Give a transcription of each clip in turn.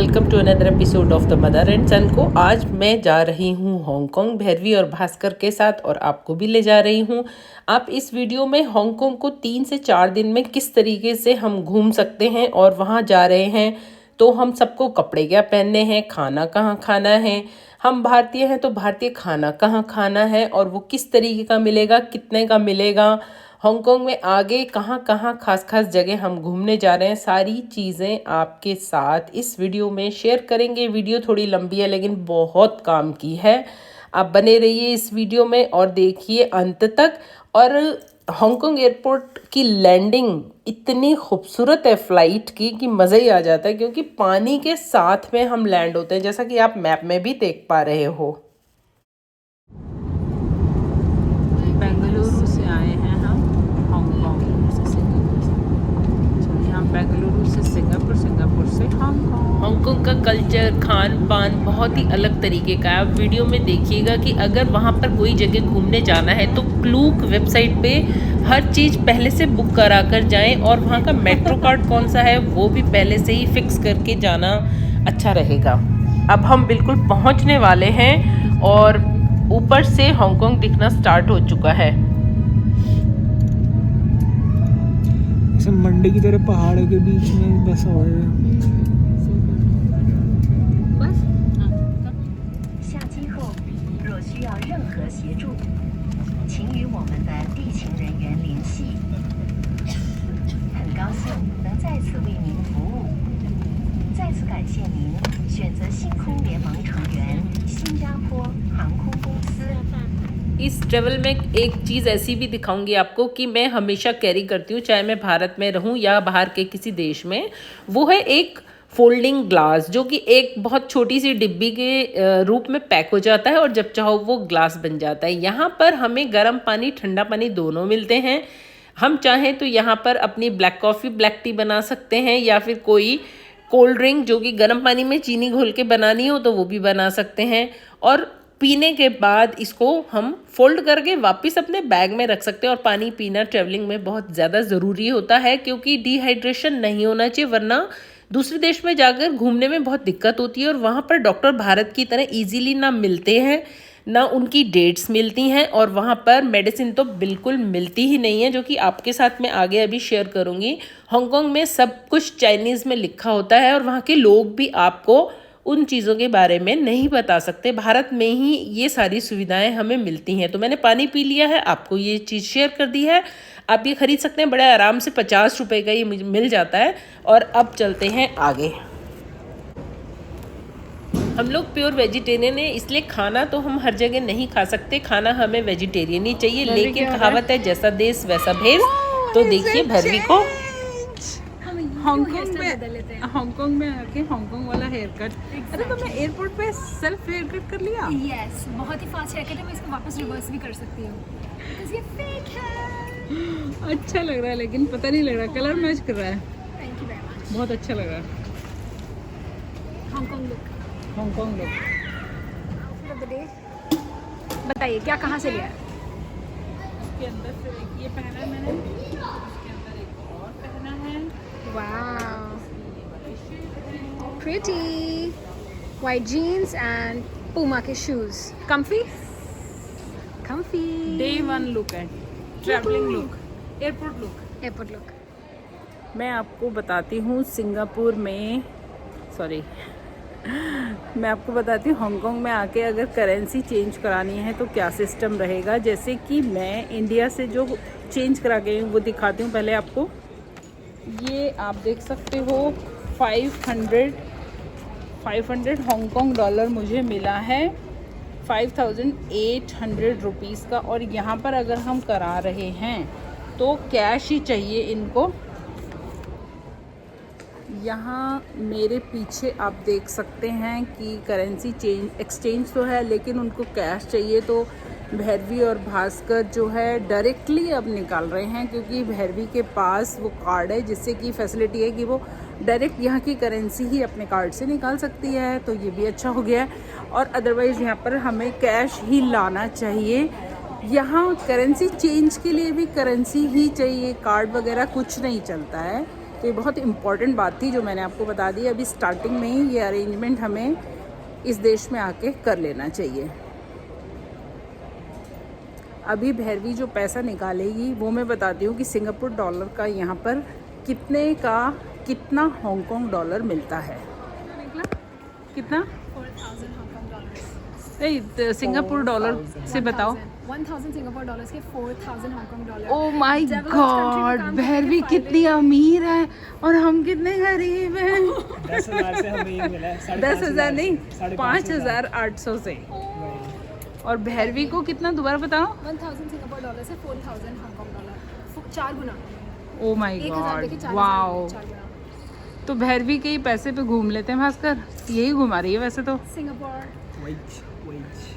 Welcome to another episode of the mother and son को। आज मैं जा रही हूँ हांगकांग भैरवी और भास्कर के साथ और आपको भी ले जा रही हूँ। आप इस वीडियो में हांगकांग को 3 से 4 दिन में किस तरीके से हम घूम सकते हैं और वहाँ जा रहे हैं तो हम सबको कपड़े क्या पहनने हैं, खाना कहाँ खाना है, हम भारतीय हैं तो भारतीय खाना कहाँ खाना है और वो किस तरीके का मिलेगा, कितने का मिलेगा, हांगकांग में आगे कहाँ कहाँ खास खास जगह हम घूमने जा रहे हैं, सारी चीज़ें आपके साथ इस वीडियो में शेयर करेंगे। वीडियो थोड़ी लंबी है लेकिन बहुत काम की है। आप बने रहिए इस वीडियो में और देखिए अंत तक। और हांगकांग एयरपोर्ट की लैंडिंग इतनी खूबसूरत है फ्लाइट की कि मज़ा ही आ जाता है, क्योंकि पानी के साथ में हम लैंड होते हैं, जैसा कि आप मैप में भी देख पा रहे हो। बेंगलुरु से आए हैं हम हांगकांग। चलिए, हम बेंगलुरु से सिंगापुर, सिंगापुर से हांगकांग। हांगकांग का कल्चर, खान पान बहुत ही अलग तरीके का है। आप वीडियो में देखिएगा कि अगर वहाँ पर कोई जगह घूमने जाना है तो क्लूक वेबसाइट पे हर चीज़ पहले से बुक करा कर जाएँ और वहाँ का मेट्रो कार्ड कौन सा है वो भी पहले से ही फिक्स करके जाना अच्छा रहेगा। अब हम बिल्कुल पहुँचने वाले हैं और ऊपर से हांगकांग दिखना स्टार्ट हो चुका है। मंडी की तरह पहाड़ों के बीच में बसा हुआ है। 下机后，若需要任何协助，请与我们的地勤人员联系。很高兴能在此为您服务，再次感谢您选择星空联盟成员新加坡航空公司。 इस ट्रेवल में एक चीज़ ऐसी भी दिखाऊंगी आपको कि मैं हमेशा कैरी करती हूँ, चाहे मैं भारत में रहूँ या बाहर के किसी देश में। वो है एक फोल्डिंग ग्लास, जो कि एक बहुत छोटी सी डिब्बी के रूप में पैक हो जाता है और जब चाहो वो ग्लास बन जाता है। यहाँ पर हमें गर्म पानी, ठंडा पानी दोनों मिलते हैं। हम चाहें तो यहाँ पर अपनी ब्लैक कॉफ़ी, ब्लैक टी बना सकते हैं या फिर कोई कोल्ड ड्रिंक जो कि गर्म पानी में चीनी घोल के बनानी हो तो वो भी बना सकते हैं। और पीने के बाद इसको हम फोल्ड करके वापस अपने बैग में रख सकते हैं। और पानी पीना ट्रैवलिंग में बहुत ज़्यादा ज़रूरी होता है, क्योंकि डिहाइड्रेशन नहीं होना चाहिए, वरना दूसरे देश में जाकर घूमने में बहुत दिक्कत होती है। और वहाँ पर डॉक्टर भारत की तरह इजीली ना मिलते हैं, ना उनकी डेट्स मिलती हैं, और वहाँ पर मेडिसिन तो बिल्कुल मिलती ही नहीं है, जो कि आपके साथ मैं आगे अभी शेयर करूँगी। हांगकांग में सब कुछ चाइनीज़ में लिखा होता है और वहाँ के लोग भी आपको उन चीज़ों के बारे में नहीं बता सकते। भारत में ही ये सारी सुविधाएं हमें मिलती हैं। तो मैंने पानी पी लिया है, आपको ये चीज़ शेयर कर दी है। आप ये खरीद सकते हैं, बड़े आराम से 50 रुपये का ये मिल जाता है। और अब चलते हैं आगे। हम लोग प्योर वेजिटेरियन है, इसलिए खाना तो हम हर जगह नहीं खा सकते, खाना हमें वेजिटेरियन ही चाहिए। लेकिन कहावत है जैसा देश वैसा भेष। तो देखिए भैरवी को हांगकांग में आके हांगकांग वाला हेयर कट। अरे तुमने एयरपोर्ट पे सेल्फ हेयर कट कर लिया? यस, बहुत ही फास्ट हेयर कट है। मैं इसको वापस रिवर्स भी कर सकती हूँ, because ये फेक है। अच्छा लग रहा है, लेकिन पता नहीं लग रहा, कलर मैच कर रहा है। Thank you very much. बहुत अच्छा लग रहा है। Hong Kong look, Hong Kong look. Outfit of the day. बताइए क्या कहाँ से लिया है? इसके अंदर से एक ये पहना है मैंने, इसके अंदर एक और पहना है। Wow, pretty white jeans and Puma के शूज। comfy डे 1 लुक है, travelling look, airport look. Airport look. मैं आपको बताती हूँ सिंगापुर में, सॉरी मैं आपको बताती हूँ हांगकांग में आके अगर करेंसी चेंज करानी है तो क्या सिस्टम रहेगा। जैसे कि मैं इंडिया से जो चेंज करा गई हूँ वो दिखाती हूँ पहले आपको। ये आप देख सकते हो 500 हांगकांग डॉलर मुझे मिला है, 5800 रुपीज़ का। और यहाँ पर अगर हम करा रहे हैं तो कैश ही चाहिए इनको। यहाँ मेरे पीछे आप देख सकते हैं कि करेंसी एक्सचेंज तो है, लेकिन उनको कैश चाहिए। तो भैरवी और भास्कर जो है डायरेक्टली अब निकाल रहे हैं, क्योंकि भैरवी के पास वो कार्ड है जिससे कि फैसिलिटी है कि वो डायरेक्ट यहाँ की करेंसी ही अपने कार्ड से निकाल सकती है। तो ये भी अच्छा हो गया है। और अदरवाइज़ यहाँ पर हमें कैश ही लाना चाहिए। यहाँ करेंसी चेंज के लिए भी करेंसी ही चाहिए, कार्ड वगैरह कुछ नहीं चलता है। तो ये बहुत इम्पॉर्टेंट बात थी जो मैंने आपको बता दी। अभी स्टार्टिंग में ही ये अरेंजमेंट हमें इस देश में आके कर लेना चाहिए। अभी भैरवी जो पैसा निकालेगी वो मैं बताती हूँ कि सिंगापुर डॉलर का यहाँ पर कितना हांगकांग डॉलर मिलता है। कितना? 4,000 हांगकांग डॉलर्स। नहीं, सिंगापुर डॉलर से बताओ। 1,000 सिंगापुर डॉलर्स के 4,000 Hong Kong dollar. Oh my God, Bhairavi कितनी अमीर है और हम कितने गरीब हैं। 10,000 से हमें ये मिला है। 10,000 नहीं, 5,500 5,800 से। और भैरवी को कितना, दोबारा बताओ। 1,000 सिंगापुर डॉलर से 4,000 Hong Kong dollar, 4 Guna. Oh my 1,000 God, के 4,000 वाओ। 4 गुना। तो भैरवी के ही पैसे पे घूम लेते हैं भास्कर, यही घुमा रही है वैसे तो। सिंगापुर वही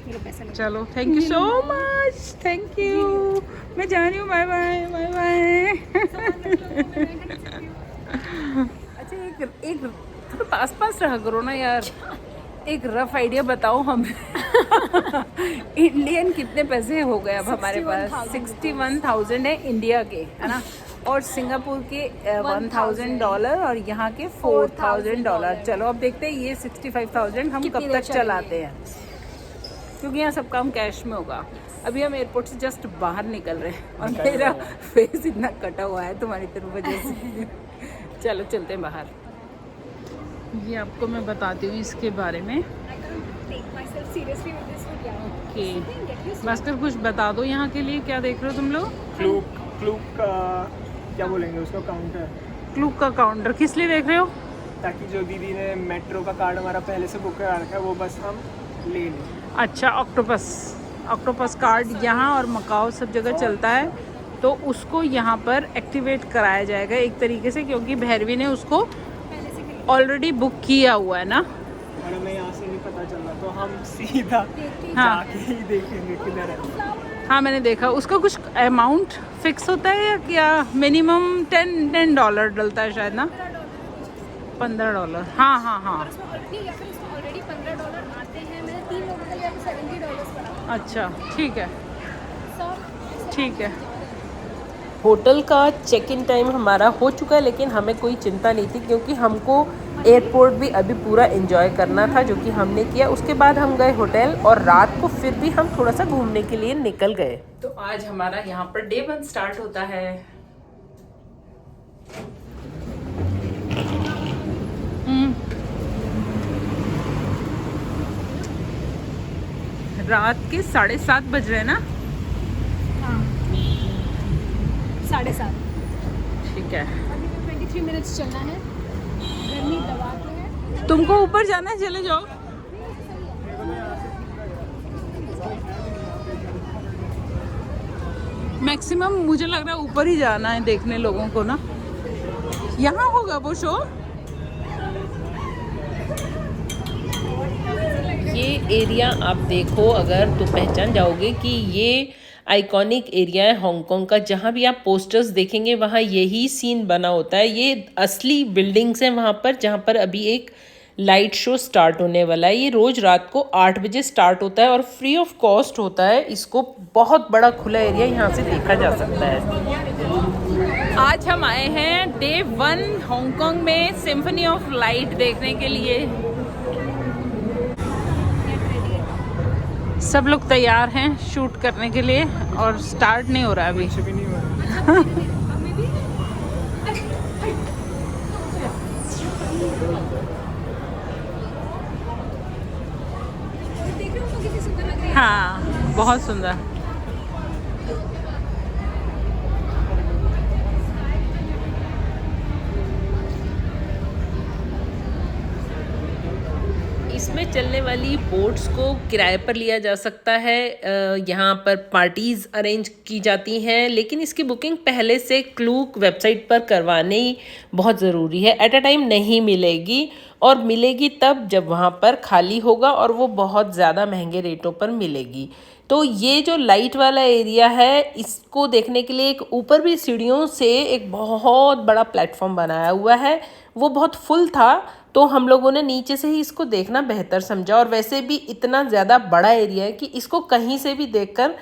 मेरे पैसे लगे। चलो, thank you so much, thank you. मैं जा रही हूँ, बाय बाय बाय बाय। अच्छा, एक थोड़ा पास पास रहा करो ना यार। एक रफ आइडिया बताओ हमें। इंडियन कितने पैसे हो गए अब हमारे पास? 61,000 है इंडिया के, है ना? और सिंगापुर के 1,000 डॉलर और यहाँ के 4,000 डॉलर। चलो अब देखते हैं ये 65,000 हम कब तक चलाते हैं, क्योंकि यहाँ सब काम कैश में होगा। अभी हम एयरपोर्ट से जस्ट बाहर निकल रहे हैं और मेरा फेस इतना कटा हुआ है तुम्हारी तरफ वजह से। चलो चलते हैं बाहर। ये आपको मैं बताती हूँ इसके बारे में। ओके भास्कर, कुछ बता दो यहाँ के लिए, क्या देख रहे हो तुम लोग? क्लूक का क्या बोलेंगे उसको, काउंटर। क्लूक का काउंटर किस लिए देख रहे हो? ताकि जो दीदी ने मेट्रो का कार्ड हमारा पहले से बुक करा रखा है वो बस हम ले लें। अच्छा, ऑक्टोपस कार्ड यहाँ और मकाओ सब जगह चलता है, तो उसको यहाँ पर एक्टिवेट कराया जाएगा एक तरीके से, क्योंकि भैरवी ने उसको ऑलरेडी बुक किया हुआ है ना। और हमें यहाँ से नहीं पता चल रहा, तो हम सीधा हाँ जाके ही देखेंगे किधर है। हाँ, मैंने देखा। उसका कुछ अमाउंट फिक्स होता है या क्या? मिनिमम $10 डलता है शायद ना, $15। हाँ हाँ हाँ, नहीं, या फिर इसमें ऑलरेडी $15 आते हैं। मैंने 3 लोगों के लिए $70 पड़ा। अच्छा ठीक है, ठीक है। होटल का चेक इन टाइम हमारा हो चुका है, लेकिन हमें कोई चिंता नहीं थी क्योंकि हमको एयरपोर्ट भी अभी पूरा एंजॉय करना था, जो कि हमने किया। उसके बाद हम गए होटल और रात को फिर भी हम थोड़ा सा घूमने के लिए निकल गए। तो आज हमारा यहाँ पर डे 1 स्टार्ट होता है। रात के 7:30 बज रहे हैं ना? हाँ, 7:30। ठीक है। अभी तो 23 मिनट्स चलना है। गर्मी दबा के है। तुमको ऊपर जाना है, चले जाओ। मैक्सिमम मुझे लग रहा है ऊपर ही जाना है देखने लोगों को ना। यहाँ होगा वो शो। ये एरिया आप देखो अगर तो पहचान जाओगे कि ये आइकॉनिक एरिया है हांगकांग का। जहाँ भी आप पोस्टर्स देखेंगे वहाँ यही सीन बना होता है। ये असली बिल्डिंग्स हैं वहाँ पर, जहाँ पर अभी एक लाइट शो स्टार्ट होने वाला है। ये रोज़ रात को 8 बजे स्टार्ट होता है और फ्री ऑफ कॉस्ट होता है। इसको बहुत बड़ा खुला एरिया यहाँ से देखा जा सकता है। आज हम आए हैं डे 1 हांगकांग में सिम्फनी ऑफ लाइट देखने के लिए। सब लोग तैयार हैं शूट करने के लिए और स्टार्ट नहीं हो रहा अभी। कुछ भी नहीं हो रहा। हाँ, बहुत सुंदर। इसमें चलने वाली बोट्स को किराए पर लिया जा सकता है। यहाँ पर पार्टीज़ अरेंज की जाती हैं, लेकिन इसकी बुकिंग पहले से क्लूक वेबसाइट पर करवानी बहुत ज़रूरी है। एट अ टाइम नहीं मिलेगी और मिलेगी तब जब वहाँ पर खाली होगा और वो बहुत ज़्यादा महंगे रेटों पर मिलेगी। तो ये जो लाइट वाला एरिया है, इसको देखने के लिए एक ऊपर भी सीढ़ियों से एक बहुत बड़ा प्लेटफॉर्म बनाया हुआ है। वो बहुत फुल था तो हम लोगों ने नीचे से ही इसको देखना बेहतर समझा। और वैसे भी इतना ज़्यादा बड़ा एरिया है कि इसको कहीं से भी देखकर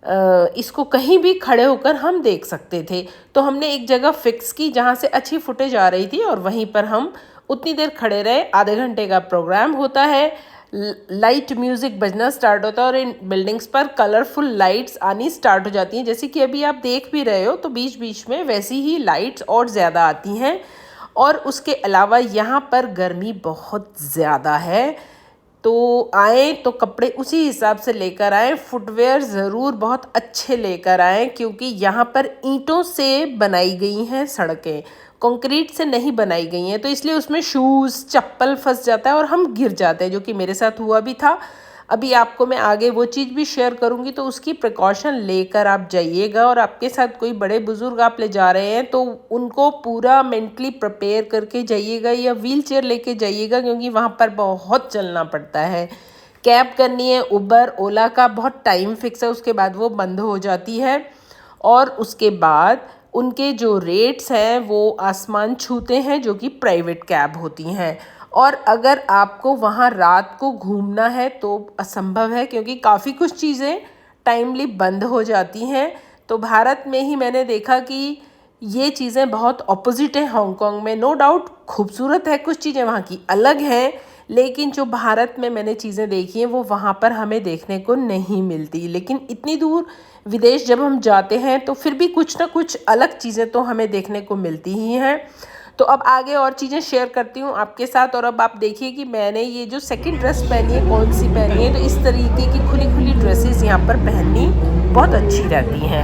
इसको कहीं भी खड़े होकर हम देख सकते थे। तो हमने एक जगह फिक्स की जहाँ से अच्छी फुटेज आ रही थी और वहीं पर हम उतनी देर खड़े रहे। आधे घंटे का प्रोग्राम होता है, लाइट म्यूज़िक बजना स्टार्ट होता है और इन बिल्डिंग्स पर कलरफुल लाइट्स आनी स्टार्ट हो जाती हैं। जैसे कि अभी आप देख भी रहे हो तो बीच बीच में वैसी ही लाइट्स और ज़्यादा आती हैं। और उसके अलावा यहाँ पर गर्मी बहुत ज़्यादा है, तो आए तो कपड़े उसी हिसाब से लेकर आएँ। फुटवेयर ज़रूर बहुत अच्छे लेकर आएँ, क्योंकि यहाँ पर ईंटों से बनाई गई हैं सड़कें, कंक्रीट से नहीं बनाई गई हैं, तो इसलिए उसमें शूज़ चप्पल फंस जाता है और हम गिर जाते हैं, जो कि मेरे साथ हुआ भी था। अभी आपको मैं आगे वो चीज़ भी शेयर करूँगी, तो उसकी प्रिकॉशन लेकर आप जाइएगा। और आपके साथ कोई बड़े बुज़ुर्ग आप ले जा रहे हैं तो उनको पूरा मेंटली प्रिपेयर करके जाइएगा या व्हील चेयर लेके जाइएगा, क्योंकि वहाँ पर बहुत चलना पड़ता है। कैब करनी है उबर ओला का बहुत टाइम फिक्स है, उसके बाद वो बंद हो जाती है। और उसके बाद उनके जो रेट्स हैं वो आसमान छूते हैं, जो कि प्राइवेट कैब होती हैं। और अगर आपको वहाँ रात को घूमना है तो असंभव है, क्योंकि काफ़ी कुछ चीज़ें टाइमली बंद हो जाती हैं। तो भारत में ही मैंने देखा कि ये चीज़ें बहुत ऑपोजिट हैं हांगकांग में। नो डाउट खूबसूरत है, कुछ चीज़ें वहाँ की अलग हैं, लेकिन जो भारत में मैंने चीज़ें देखी हैं वो वहाँ पर हमें देखने को नहीं मिलती। लेकिन इतनी दूर विदेश जब हम जाते हैं तो फिर भी कुछ ना कुछ अलग चीज़ें तो हमें देखने को मिलती ही हैं। तो अब आगे और चीज़ें शेयर करती हूँ आपके साथ। और अब आप देखिए कि मैंने ये जो सेकंड ड्रेस पहनी है कौन सी पहनी है। तो इस तरीके की खुली खुली ड्रेसेस यहाँ पर पहननी बहुत अच्छी रहती हैं।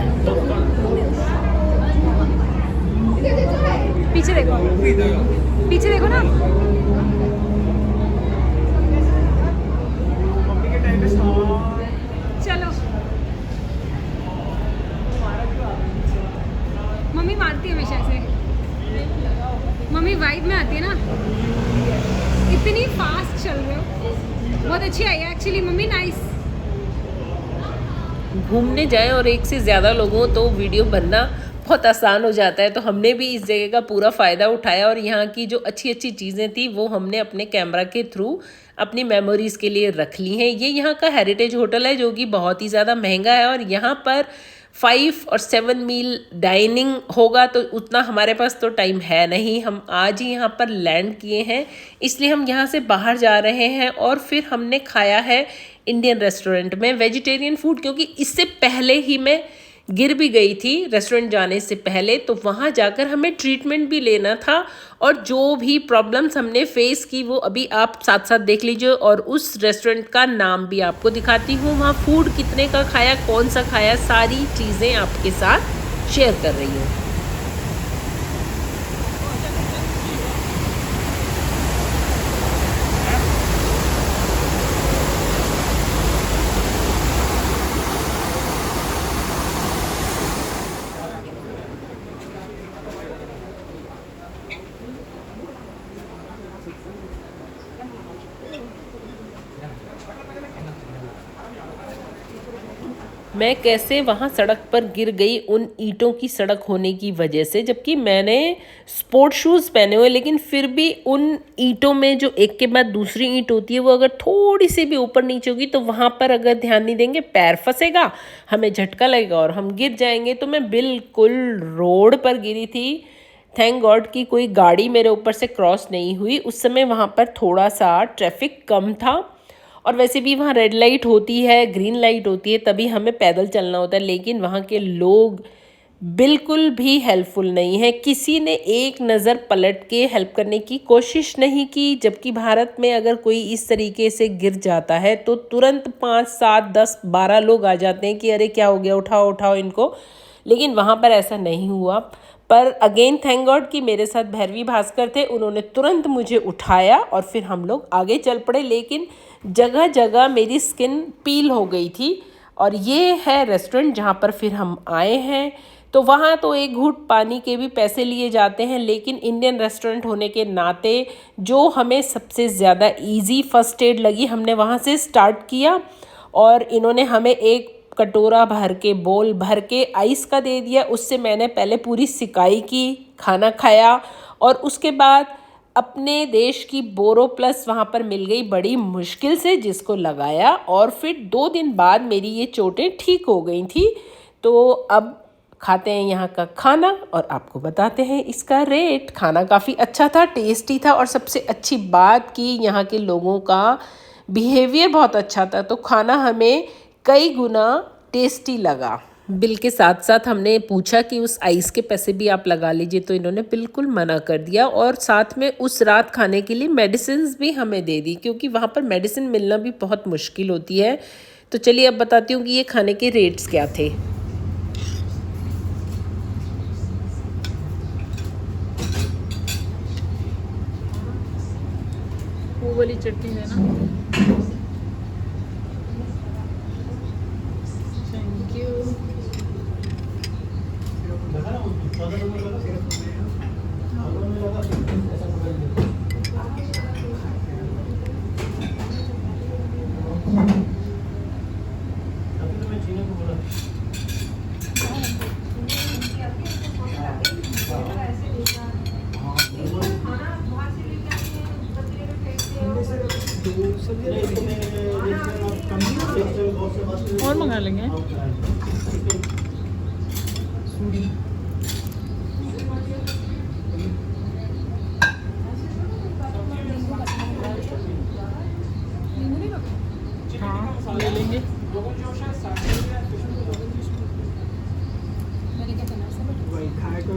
पीछे देखो, पीछे देखो ना। मम्मी के टाइम पे चलो, मम्मी मारती है हमेशा ऐसे। मम्मी वाइब में आती है ना। इतनी फास्ट चल रहे हो, बहुत अच्छी आई है एक्चुअली मम्मी, नाइस। घूमने जाएं और एक से ज़्यादा लोगों तो वीडियो बनना बहुत आसान हो जाता है। तो हमने भी इस जगह का पूरा फ़ायदा उठाया और यहाँ की जो अच्छी अच्छी चीज़ें थी वो हमने अपने कैमरा के थ्रू अपनी मेमोरीज़ के लिए रख ली हैं। ये यहाँ का हेरिटेज होटल है, जो कि बहुत ही ज़्यादा महंगा है। और यहाँ पर 5 और 7 मील डाइनिंग होगा, तो उतना हमारे पास तो टाइम है नहीं। हम आज ही यहाँ पर लैंड किए हैं, इसलिए हम यहाँ से बाहर जा रहे हैं। और फिर हमने खाया है इंडियन रेस्टोरेंट में वेजिटेरियन फूड, क्योंकि इससे पहले ही मैं गिर भी गई थी रेस्टोरेंट जाने से पहले। तो वहाँ जाकर हमें ट्रीटमेंट भी लेना था, और जो भी प्रॉब्लम्स हमने फेस की वो अभी आप साथ साथ देख लीजिए। और उस रेस्टोरेंट का नाम भी आपको दिखाती हूँ, वहाँ फूड कितने का खाया, कौन सा खाया, सारी चीज़ें आपके साथ शेयर कर रही हूँ। मैं कैसे वहाँ सड़क पर गिर गई उन ईंटों की सड़क होने की वजह से, जबकि मैंने स्पोर्ट शूज़ पहने हुए, लेकिन फिर भी उन ईंटों में जो एक के बाद दूसरी ईंट होती है वो अगर थोड़ी सी भी ऊपर नीचे होगी तो वहाँ पर अगर ध्यान नहीं देंगे पैर फंसेगा, हमें झटका लगेगा और हम गिर जाएंगे। तो मैं बिल्कुल रोड पर गिरी थी। थैंक गॉड कि कोई गाड़ी मेरे ऊपर से क्रॉस नहीं हुई। उस समय वहाँ पर थोड़ा सा ट्रैफिक कम था, और वैसे भी वहाँ रेड लाइट होती है, ग्रीन लाइट होती है, तभी हमें पैदल चलना होता है। लेकिन वहाँ के लोग बिल्कुल भी हेल्पफुल नहीं है, किसी ने एक नज़र पलट के हेल्प करने की कोशिश नहीं की। जबकि भारत में अगर कोई इस तरीके से गिर जाता है तो तुरंत 5, 7, 10, 12 लोग आ जाते हैं कि अरे क्या हो गया, उठाओ उठाओ इनको। लेकिन वहाँ पर ऐसा नहीं हुआ। पर अगेन थैंक गॉड कि मेरे साथ भैरवी भास्कर थे, उन्होंने तुरंत मुझे उठाया और फिर हम लोग आगे चल पड़े। लेकिन जगह जगह मेरी स्किन पील हो गई थी। और ये है रेस्टोरेंट जहाँ पर फिर हम आए हैं। तो वहाँ तो एक घूंट पानी के भी पैसे लिए जाते हैं, लेकिन इंडियन रेस्टोरेंट होने के नाते जो हमें सबसे ज़्यादा इजी फर्स्ट एड लगी, हमने वहाँ से स्टार्ट किया। और इन्होंने हमें एक कटोरा भर के, बोल भर के आइस का दे दिया। उससे मैंने पहले पूरी सिकाई की, खाना खाया, और उसके बाद अपने देश की बोरो प्लस वहाँ पर मिल गई बड़ी मुश्किल से, जिसको लगाया और फिर 2 दिन बाद मेरी ये चोटें ठीक हो गई थी। तो अब खाते हैं यहाँ का खाना और आपको बताते हैं इसका रेट। खाना काफ़ी अच्छा था, टेस्टी था और सबसे अच्छी बात कि यहाँ के लोगों का बिहेवियर बहुत अच्छा था, तो खाना हमें कई गुना टेस्टी लगा। बिल के साथ साथ हमने पूछा कि उस आइस के पैसे भी आप लगा लीजिए, तो इन्होंने बिल्कुल मना कर दिया और साथ में उस रात खाने के लिए मेडिसिन भी हमें दे दी, क्योंकि वहाँ पर मेडिसिन मिलना भी बहुत मुश्किल होती है। तो चलिए अब बताती हूँ कि ये खाने के रेट्स क्या थे। वो वाली चटनी देना। Thank you. और मंगा लेंगे। हाँ ले लेंगे। वही खाए को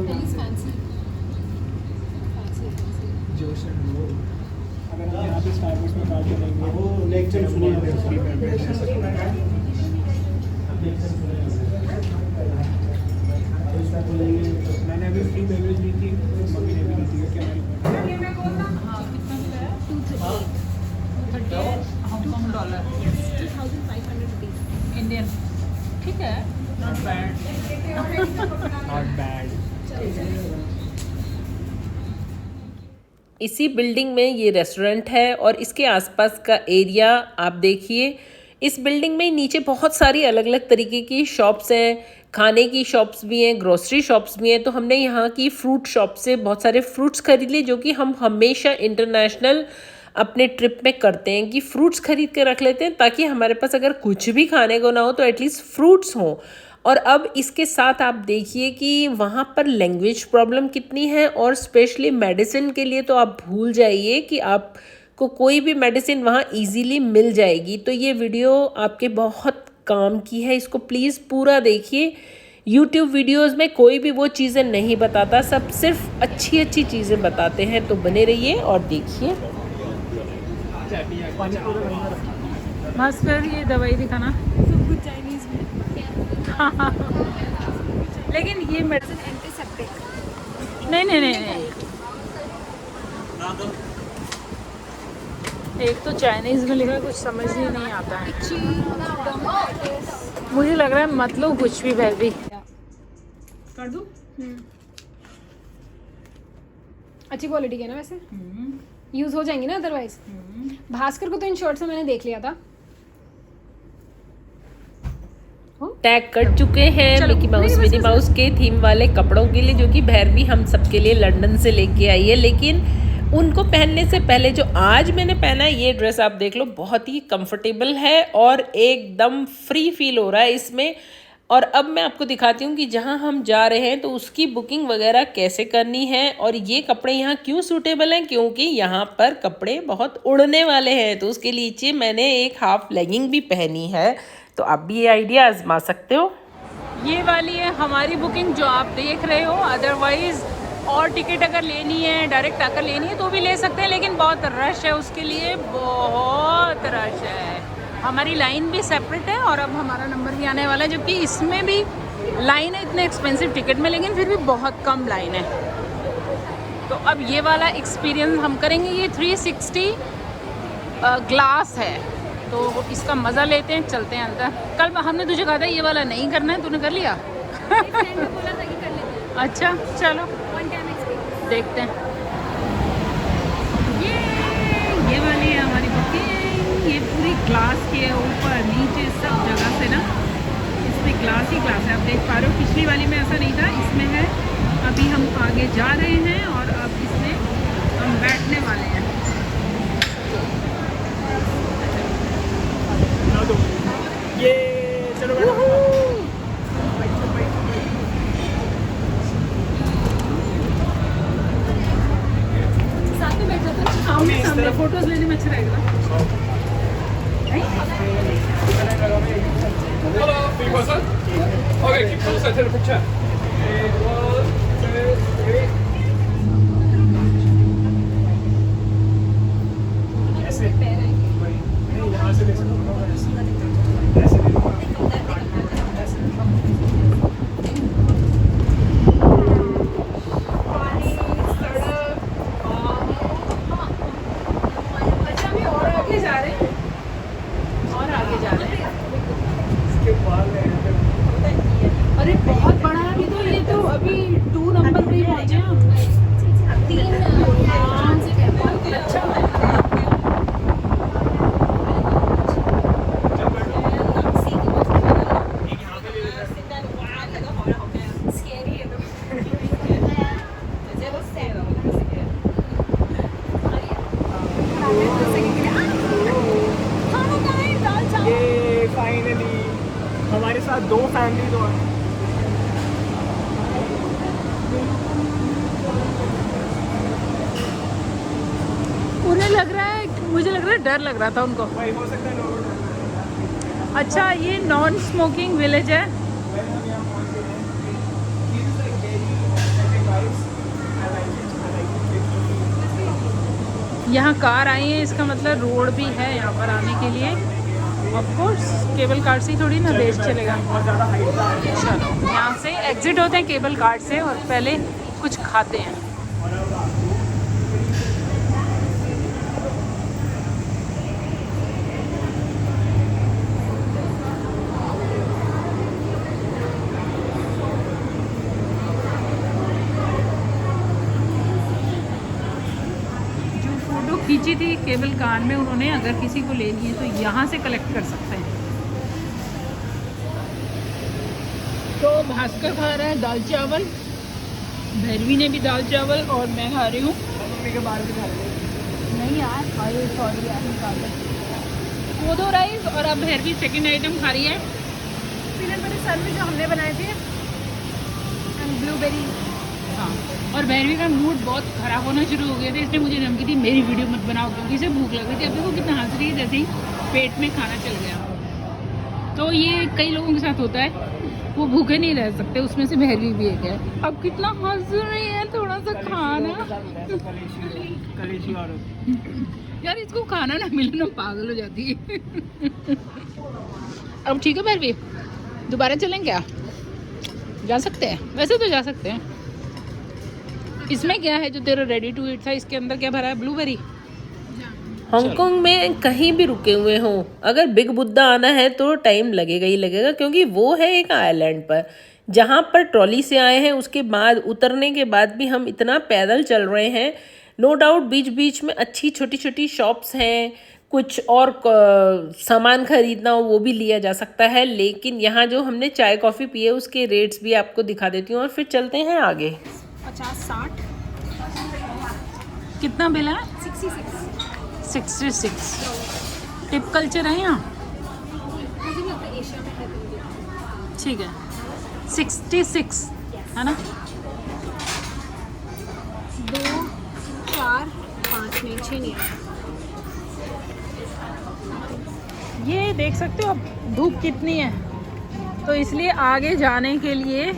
जोश है वो। अगर हम यहाँ पे स्टारबक्स में बात करेंगे वो लेक्चर सुनिए फ्री बेवरेज मैंने अभी फ्री बेवरेज ली थी, मम्मी ने भी ली थी। क्या हांगकॉन्ग डॉलर इंडियन, ठीक है, नॉट बैड। इसी बिल्डिंग में ये रेस्टोरेंट है और इसके आसपास का एरिया आप देखिए। इस बिल्डिंग में नीचे बहुत सारी अलग अलग तरीके की शॉप्स हैं, खाने की शॉप्स भी हैं, ग्रोसरी शॉप्स भी हैं। तो हमने यहाँ की फ्रूट शॉप से बहुत सारे फ्रूट्स खरीद लिए, जो कि हम हमेशा इंटरनेशनल अपने ट्रिप में करते हैं कि फ्रूट्स खरीद के रख लेते हैं, ताकि हमारे पास अगर कुछ भी खाने को ना हो तो एटलीस्ट फ्रूट्स हों। और अब इसके साथ आप देखिए कि वहाँ पर लैंग्वेज प्रॉब्लम कितनी है, और स्पेशली मेडिसिन के लिए तो आप भूल जाइए कि आपको कोई भी मेडिसिन वहाँ इजीली मिल जाएगी। तो ये वीडियो आपके बहुत काम की है, इसको प्लीज़ पूरा देखिए। YouTube वीडियोस में कोई भी वो चीज़ें नहीं बताता, सब सिर्फ अच्छी अच्छी चीज़ें बताते हैं। तो बने रहिए और देखिए। भास्कर ये दवाई दिखाना। सब कुछ चाइनीज में। लेकिन ये मेडिसिन एंटीसेप्टिक। नहीं। एक तो चाइनीज में लिखा है, कुछ समझ ही नहीं आता है। मुझे लग रहा है मतलब कुछ भी भी कर दूं। अच्छी क्वालिटी के ना वैसे, यूज हो जाएंगी ना अदरवाइज। भास्कर को तो इन शॉर्ट से मैंने देख लिया था। टैग कर चुके हैं मिकी माउस मिनी माउस के थीम वाले कपड़ों के लिए, जो कि भैरवी हम सबके लिए लंदन से लेके आई है। लेकिन उनको पहनने से पहले जो आज मैंने पहना है ये ड्रेस आप देख लो, बहुत ही कंफर्टेबल है और एकदम फ्री फील हो रहा है इसमें। और अब मैं आपको दिखाती हूँ कि जहाँ हम जा रहे हैं तो उसकी बुकिंग वगैरह कैसे करनी है, और ये कपड़े यहाँ क्यों सूटेबल हैं, क्योंकि यहाँ पर कपड़े बहुत उड़ने वाले हैं। तो उसके नीचे मैंने एक हाफ लेगिंग भी पहनी है, तो आप भी ये आइडिया आजमा सकते हो। ये वाली है हमारी बुकिंग जो आप देख रहे हो। अदरवाइज और टिकट अगर लेनी है, डायरेक्ट आकर लेनी है तो भी ले सकते हैं, लेकिन बहुत रश है उसके लिए, बहुत रश है। हमारी लाइन भी सेपरेट है और अब हमारा नंबर भी आने वाला है, जबकि इसमें भी लाइन है इतने एक्सपेंसिव टिकट में, लेकिन फिर भी बहुत कम लाइन है। तो अब ये वाला एक्सपीरियंस हम करेंगे। ये 360 ग्लास है, तो इसका मज़ा लेते हैं, चलते हैं अंदर। कल हमने तुझे कहा था ये वाला नहीं करना है, तूने कर लिया। अच्छा चलो देखते हैं। ये वाली है हमारी बुकिंग। ये पूरी ग्लास के ऊपर नीचे सब जगह से ना, इसमें ग्लास ही ग्लास है। आप देख पा रहे हो, पिछली वाली में ऐसा नहीं था, इसमें है। अभी हम आगे जा रहे हैं और अब इसमें हम बैठने फोटोज लेने में अच्छा रहेगा ना? Hello, big person. Okay, keep close and take a picture. 1, 2, 3. ऐसे नहीं, यहाँ से ले सकते हो, ऐसे ले लो। अच्छा अभी और आगे जा रहे हैं, और आगे जा रहे हैं। इसके बाद में अरे बहुत बड़ा है अभी तो, ये तो अभी 2 नंबर पे ही पहुंचे हैं हम। ये फाइनली हमारे साथ 2 फैमिली और उन्हें लग रहा है, मुझे लग रहा है डर लग रहा था उनको। भाई हो सकता है लोग अच्छा ये नॉन स्मोकिंग विलेज है। यहाँ कार आई है, इसका मतलब रोड भी है यहाँ पर आने के लिए। ऑफ कोर्स केबल कार से ही थोड़ी ना देश चलेगा। बहुत ज़्यादा हाइट है। चलो यहाँ से एग्जिट होते हैं केबल कार से और पहले कुछ खाते हैं। खींची थी केबल कार में उन्होंने, अगर किसी को लेनी है तो यहाँ से कलेक्ट कर सकते हैं। तो भास्कर खा रहा है दाल चावल, भैरवी ने भी दाल चावल और मैं खा रही हूँ। मम्मी के बाहर भी खा रहे हैं। नहीं यार, अरे सॉरी यार, निकाल दो। वो 2 राइस और अब भैरवी सेकंड आइटम खा रही है। पीनट बटर सैंडविच जो हमने बनाए थे एंड ब्लूबेरी। हाँ, और भैरवी का मूड बहुत ख़राब होना शुरू हो गया था, इसलिए मुझे धमकी थी मेरी वीडियो मत बनाओ, क्योंकि इसे भूख लग रही थी। अब देखो कितना हंस रही है, जैसे ही पेट में खाना चल गया। तो ये कई लोगों के साथ होता है, वो भूखे नहीं रह सकते, उसमें से भैरवी भी एक है। अब कितना हंस रही है, थोड़ा सा खाना कलेशी और यार, इसको खाना ना मिले ना पागल हो जाती है। अब ठीक है भैरवी, दोबारा चलें क्या? जा सकते हैं, वैसे तो जा सकते हैं। इसमें क्या है जो तेरा रेडी टू ईट था, इसके अंदर क्या भरा है? ब्लूबेरी। हांगकांग में कहीं भी रुके हुए हों, अगर बिग बुद्धा आना है तो टाइम लगेगा ही लगेगा, क्योंकि वो है एक आइलैंड पर, जहाँ पर ट्रॉली से आए हैं। उसके बाद उतरने के बाद भी हम इतना पैदल चल रहे हैं। नो डाउट बीच बीच में अच्छी छोटी छोटी शॉप्स हैं, कुछ और सामान खरीदना हो वो भी लिया जा सकता है। लेकिन यहाँ जो हमने चाय कॉफ़ी पी है उसके रेट्स भी आपको दिखा देती हूँ और फिर चलते हैं आगे। 50-60 कितना बिल है? 66 66। टिप कल्चर है यहाँ, मुझे भी लगता है एशिया में है तो ठीक है। 66 है ना? 2 4 5 नहीं 6 नहीं है। ये देख सकते हो आप धूप कितनी है, तो इसलिए आगे जाने के लिए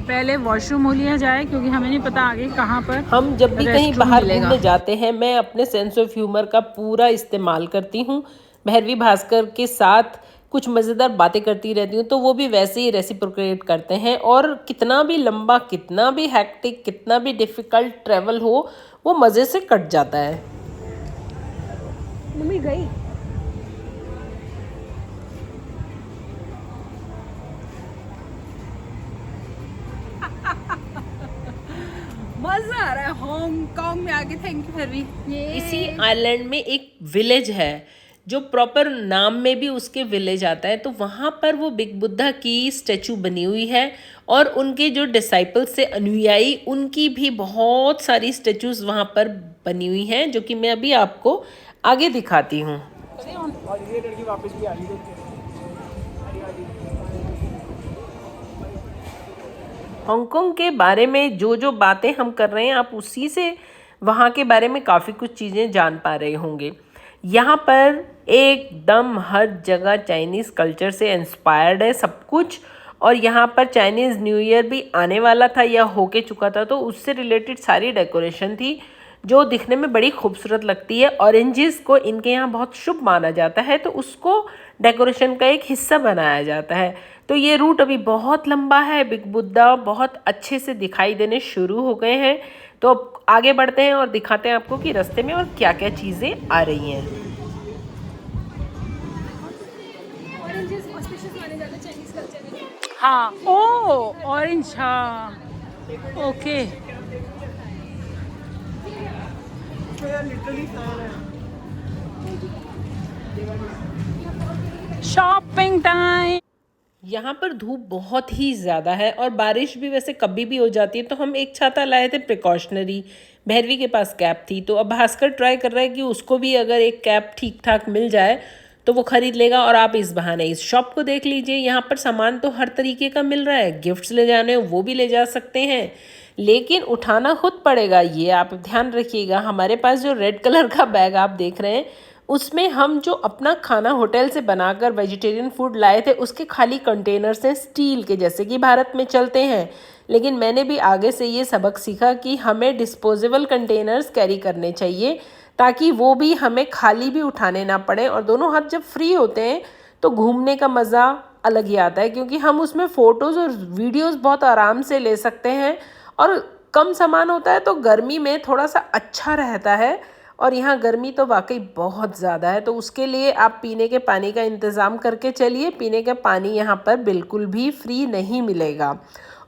पहले वॉशरूम हो लिया जाए, क्योंकि हमें नहीं पता आगे कहाँ पर हम जब भी कहीं रेस्टरूम बाहर मिलेगा। घूमने जाते हैं, मैं अपने सेंस ऑफ ह्यूमर का पूरा इस्तेमाल करती हूँ। भैरवी भास्कर के साथ कुछ मज़ेदार बातें करती रहती हूँ, तो वो भी वैसे ही रेसिप्रोकेट करते हैं। और कितना भी लंबा, कितना भी हैक्टिक, कितना भी डिफ़िकल्ट ट्रैवल हो, वो मज़े से कट जाता है। मम्मी गई। मज़ा आ रहा है हांगकांग में आके। Thank you Bhairavi. इसी आइलैंड में एक विलेज है जो प्रॉपर नाम में भी उसके विलेज आता है, तो वहाँ पर वो बिग बुद्धा की स्टैचू बनी हुई है और उनके जो डिसाइपल्स से अनुयायी, उनकी भी बहुत सारी स्टैचूज वहाँ पर बनी हुई हैं, जो कि मैं अभी आपको आगे दिखाती हूँ। और ये लड़की वापस भी आ रही है। हांगकांग के बारे में जो जो बातें हम कर रहे हैं, आप उसी से वहाँ के बारे में काफ़ी कुछ चीज़ें जान पा रहे होंगे। यहाँ पर एकदम हर जगह चाइनीज़ कल्चर से इंस्पायर्ड है सब कुछ। और यहाँ पर चाइनीज़ न्यू ईयर भी आने वाला था या होके चुका था, तो उससे रिलेटेड सारी डेकोरेशन थी जो दिखने में बड़ी खूबसूरत लगती है। ऑरेंजेस को इनके यहाँ बहुत शुभ माना जाता है, तो उसको डेकोरेशन का एक हिस्सा बनाया जाता है। तो ये रूट अभी बहुत लंबा है। बिग बुद्धा बहुत अच्छे से दिखाई देने शुरू हो गए हैं। तो अब आगे बढ़ते हैं और दिखाते हैं आपको कि रास्ते में और क्या क्या चीज़ें आ रही हैं। हाँ, ओ ऑरेंज, हाँ ओके। Shopping time. यहाँ पर धूप बहुत ही ज़्यादा है और बारिश भी वैसे कभी भी हो जाती है, तो हम एक छाता लाए थे प्रिकॉशनरी। भैरवी के पास कैप थी, तो अब भास्कर ट्राई कर रहा है कि उसको भी अगर एक कैप ठीक ठाक मिल जाए तो वो ख़रीद लेगा। और आप इस बहाने इस शॉप को देख लीजिए, यहाँ पर सामान तो हर तरीके का मिल रहा है। गिफ्ट्स ले जाने वो भी ले जा सकते हैं, लेकिन उठाना खुद पड़ेगा। ये आप ध्यान रखिएगा। हमारे पास जो रेड कलर का बैग आप देख रहे हैं, उसमें हम जो अपना खाना होटल से बनाकर वेजिटेरियन फूड लाए थे, उसके खाली कंटेनर्स हैं स्टील के, जैसे कि भारत में चलते हैं। लेकिन मैंने भी आगे से ये सबक सीखा कि हमें डिस्पोजेबल कंटेनर्स कैरी करने चाहिए, ताकि वो भी हमें खाली भी उठाने ना पड़े। और दोनों हाथ जब फ्री होते हैं तो घूमने का मज़ा अलग ही आता है, क्योंकि हम उसमें फ़ोटोज़ और वीडियोज़ बहुत आराम से ले सकते हैं। और कम सामान होता है तो गर्मी में थोड़ा सा अच्छा रहता है। और यहाँ गर्मी तो वाकई बहुत ज़्यादा है, तो उसके लिए आप पीने के पानी का इंतज़ाम करके चलिए। पीने का पानी यहाँ पर बिल्कुल भी फ्री नहीं मिलेगा।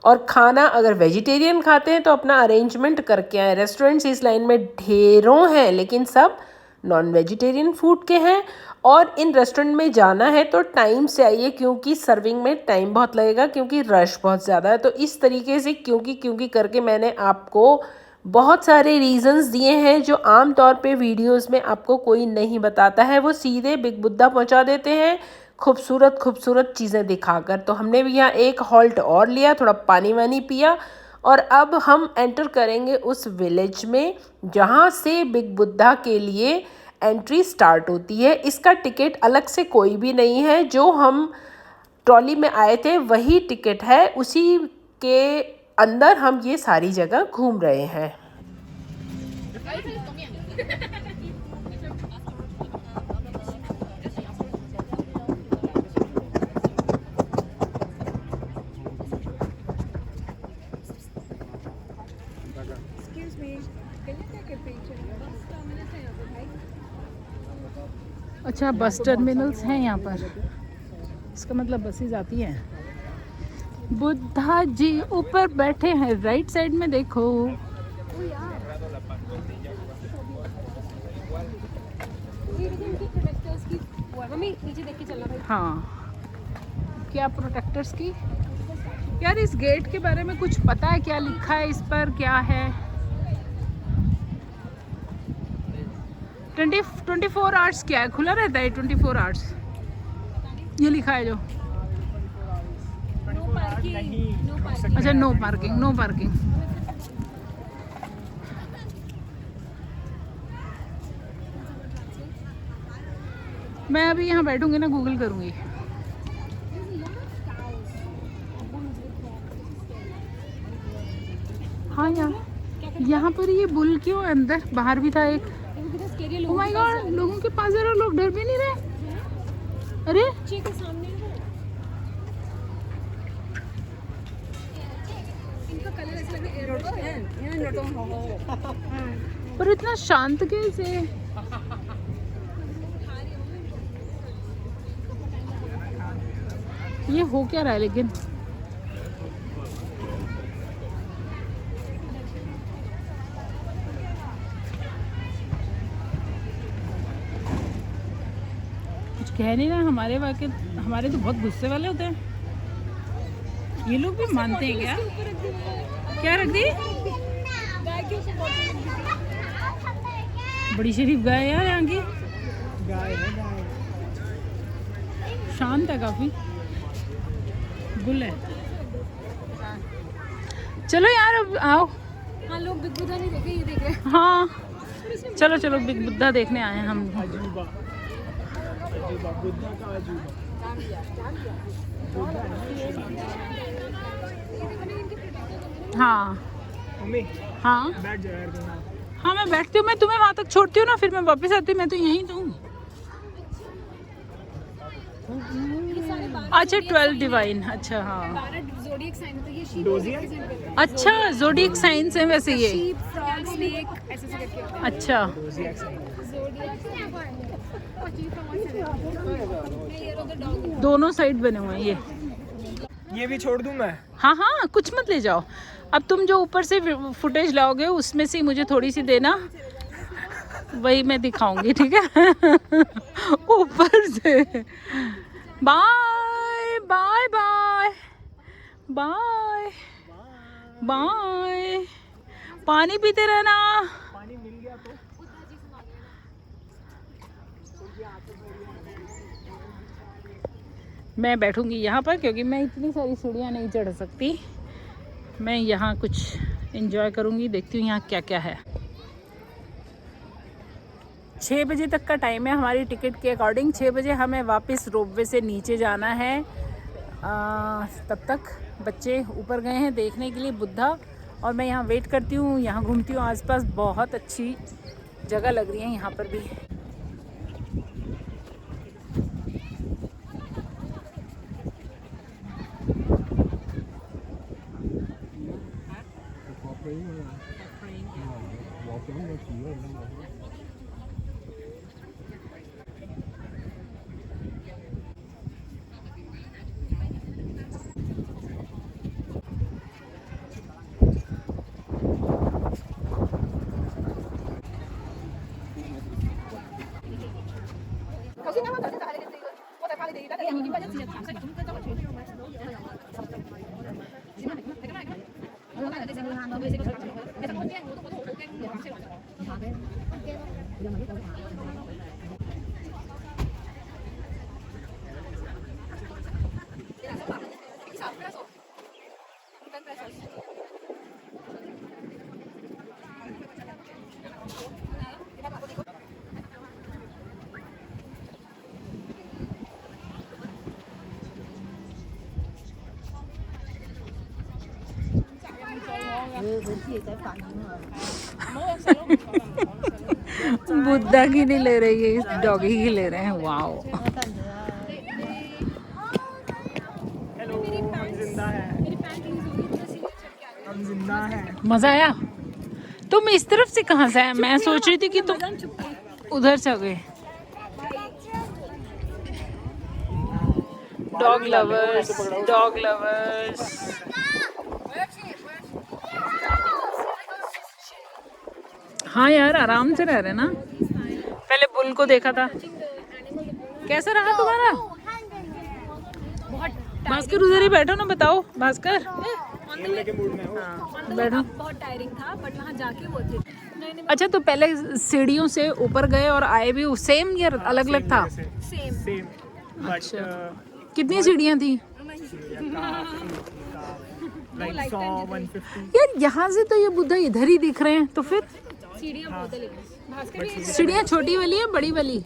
और खाना अगर वेजिटेरियन खाते हैं तो अपना अरेंजमेंट करके आए। रेस्टोरेंट्स इस लाइन में ढेरों हैं, लेकिन सब नॉन वेजिटेरियन फूड के हैं। और इन रेस्टोरेंट में जाना है तो टाइम से आइए, क्योंकि सर्विंग में टाइम बहुत लगेगा, क्योंकि रश बहुत ज़्यादा है। तो इस तरीके से क्योंकि करके मैंने आपको बहुत सारे रीजंस दिए हैं जो आम तौर पे वीडियोस में आपको कोई नहीं बताता है। वो सीधे बिग बुद्धा पहुंचा देते हैं खूबसूरत खूबसूरत चीज़ें दिखाकर। तो हमने भी यहाँ एक हॉल्ट और लिया, थोड़ा पानी वानी पिया, और अब हम एंटर करेंगे उस विलेज में जहाँ से बिग बुद्धा के लिए एंट्री स्टार्ट होती है। इसका टिकट अलग से कोई भी नहीं है, जो हम ट्रॉली में आए थे वही टिकट है, उसी के अंदर हम ये सारी जगह घूम रहे हैं। अच्छा, बस टर्मिनल्स हैं यहाँ पर, इसका मतलब बसेज आती हैं। बुद्धा जी ऊपर बैठे हैं, राइट साइड में देखो। मम्मी नीचे देख के चलना भाई। हाँ, क्या प्रोटेक्टर्स की। यार इस गेट के बारे में कुछ पता है? क्या लिखा है इस पर, क्या है? 24 आवर्स क्या है, खुला रहता है 24 आवर्स? ये लिखा है जो, अच्छा नो पार्किंग, नो पार्किंग। मैं अभी यहाँ बैठूंगी ना, गूगल करूंगी। हाँ यार, यहाँ पर ये बुल क्यों अंदर, बाहर भी था एक। ओह माय गॉड, लोगों के पास जरा लोग डर भी नहीं रहे। अरे के सामने इनका कलर ऐसा लग रहा है, पर इतना शांत कैसे? ये हो क्या रहा है लेकिन? कुछ कह नहीं रहा। हमारे तो बहुत गुस्से वाले होते हैं। ये लोग भी मानते हैं क्या? क्या रख दी? बड़ी शरीफ गाय है यार यहाँ की। शांत है काफी, बुल है। चलो यार अब आओ। यहाँ लोग बिग बुद्धा नहीं देखे, ये देख रहे हैं। हाँ चलो चलो बिग बुद्धा देखने आए हैं हम। अजूबा, अजूबा, बुद्धा का अजूबा। हाँ मम्मी हाँ बैठ जाओ यार तुम। हाँ मैं बैठती हूँ, मैं तुम्हें वहाँ तक छोड़ती हूँ ना, फिर मैं वापस आती हूँ, मैं तो यहीं तो हूँ। अच्छा 12 डिवाइन, अच्छा हाँ 12 ज़ोडिएक साइन होते हैं, ये शीप डोजिया? represent करता है। अच्छा ज़ोडिएक साइंस है वैसे ये। शीप, फ्रॉग, स्नेक ऐसे से करके होता है। अच्छा ज़ोडिएक साइन। दोनों साइड बने हुए हैं ये भी छोड़ दूं मैं? हाँ हाँ कुछ मत ले जाओ। अब तुम जो ऊपर से फुटेज लाओगे उसमें से मुझे थोड़ी सी देना, वही मैं दिखाऊंगी, ठीक है? ऊपर से। Bye bye bye bye bye. पानी पीते रहना। पानी मिल गया तो मैं बैठूंगी यहाँ पर क्योंकि मैं इतनी सारी सीढ़ियाँ नहीं चढ़ सकती। मैं यहाँ कुछ एंजॉय करूँगी, देखती हूँ यहाँ क्या क्या है। 6 बजे तक का टाइम है हमारी टिकट के अकॉर्डिंग। 6 बजे हमें वापस रोपवे से नीचे जाना है। तब तक बच्चे ऊपर गए हैं देखने के लिए बुद्धा, और मैं यहाँ वेट करती हूँ, यहाँ घूमती हूँ आसपास। बहुत अच्छी जगह लग रही है यहाँ पर भी। बुद्धा की नहीं ले रही है, इस डॉगी की ले रहे हैं। वाओ हेलो, हम जिंदा हैं। हम जिंदा हैं। मजा आया? तुम इस तरफ से कहाँ से आए? मैं सोच रही थी कि तुम उधर से गए। Dog lovers, dog lovers. हाँ यार आराम से रह रहे ना। पहले बुल को देखा था। कैसा रहा तुम्हारा? भास्कर उधर ही बैठो ना, बताओ भास्कर। खेलने के मूड में हो? बैठो। बहुत टायरिंग था बट वहाँ जाके वो थे। अच्छा तो पहले सीढ़ियों से ऊपर गए और आए भी सेम या अलग अलग था? सेम अच्छा। कितनी सीढ़ियाँ थी? लाइक 100 150। यार यहाँ से तो ये बुद्धा इधर ही दिख रहे हैं, तो फिर सीढ़ियाँ बहुत है, लेकिन भास्कर भी सीढ़ियाँ छोटी वाली है बड़ी वाली?